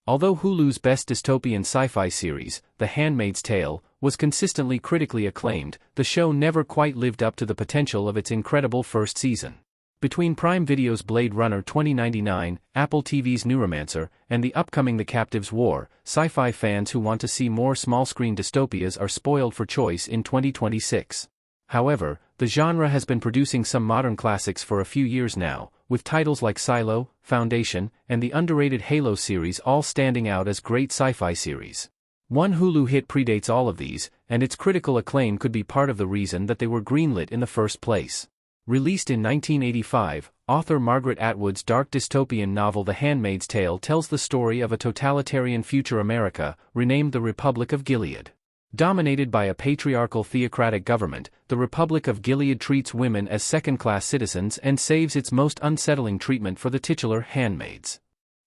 Although Hulu's best dystopian sci-fi series, The Handmaid's Tale, was consistently critically acclaimed, the show never quite lived up to the potential of its incredible first season. Between Prime Video's Blade Runner 2099, Apple TV's Neuromancer, and the upcoming The Captives' War, sci-fi fans who want to see more small-screen dystopias are spoiled for choice in 2026. However, the genre has been producing some modern classics for a few years now, with titles like Silo, Foundation, and the underrated Halo series all standing out as great sci-fi series. One Hulu hit predates all of these, and its critical acclaim could be part of the reason that they were greenlit in the first place. Released in 1985, author Margaret Atwood's dark dystopian novel The Handmaid's Tale tells the story of a totalitarian future America, renamed the Republic of Gilead. Dominated by a patriarchal theocratic government, the Republic of Gilead treats women as second-class citizens and saves its most unsettling treatment for the titular handmaids.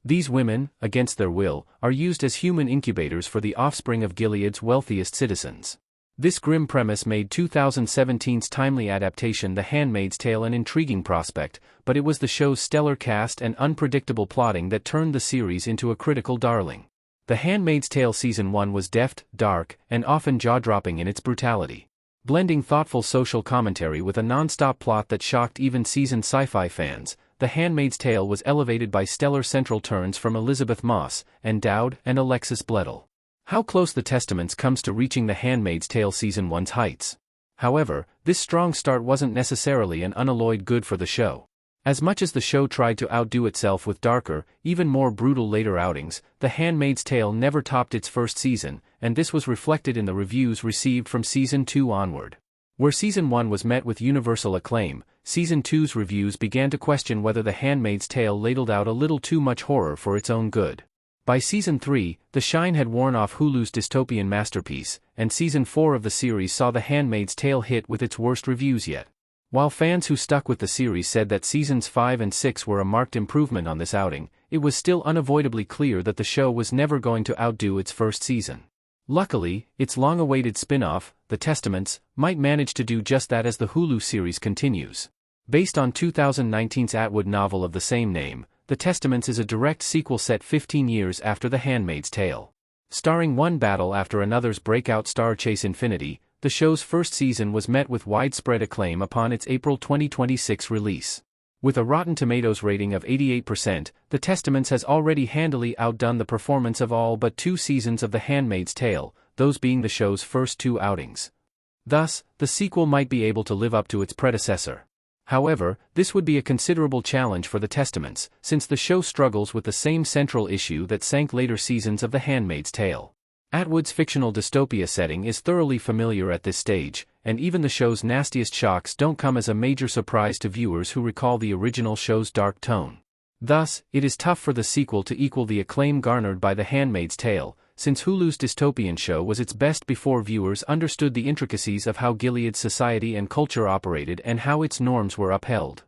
These women, against their will, are used as human incubators for the offspring of Gilead's wealthiest citizens. This grim premise made 2017's timely adaptation The Handmaid's Tale an intriguing prospect, but it was the show's stellar cast and unpredictable plotting that turned the series into a critical darling. The Handmaid's Tale Season 1 was deft, dark, and often jaw-dropping in its brutality. Blending thoughtful social commentary with a non-stop plot that shocked even seasoned sci-fi fans, The Handmaid's Tale was elevated by stellar central turns from Elisabeth Moss, and Dowd, and Alexis Bledel. How close The Testaments comes to reaching The Handmaid's Tale Season 1's heights. However, this strong start wasn't necessarily an unalloyed good for the show. As much as the show tried to outdo itself with darker, even more brutal later outings, The Handmaid's Tale never topped its first season, and this was reflected in the reviews received from Season 2 onward. Where Season 1 was met with universal acclaim, Season 2's reviews began to question whether The Handmaid's Tale ladled out a little too much horror for its own good. By Season 3, the shine had worn off Hulu's dystopian masterpiece, and Season 4 of the series saw The Handmaid's Tale hit with its worst reviews yet. While fans who stuck with the series said that Seasons 5 and 6 were a marked improvement on this outing, it was still unavoidably clear that the show was never going to outdo its first season. Luckily, its long-awaited spin-off, The Testaments, might manage to do just that as the Hulu series continues. Based on 2019's Atwood novel of the same name, The Testaments is a direct sequel set 15 years after The Handmaid's Tale. Starring one battle after another's breakout star Chase Infiniti, the show's first season was met with widespread acclaim upon its April 2026 release. With a Rotten Tomatoes rating of 88%, The Testaments has already handily outdone the performance of all but 2 seasons of The Handmaid's Tale, those being the show's first 2 outings. Thus, the sequel might be able to live up to its predecessor. However, this would be a considerable challenge for The Testaments, since the show struggles with the same central issue that sank later seasons of The Handmaid's Tale. Atwood's fictional dystopia setting is thoroughly familiar at this stage, and even the show's nastiest shocks don't come as a major surprise to viewers who recall the original show's dark tone. Thus, it is tough for the sequel to equal the acclaim garnered by The Handmaid's Tale, since Hulu's dystopian show was its best before viewers understood the intricacies of how Gilead's society and culture operated and how its norms were upheld.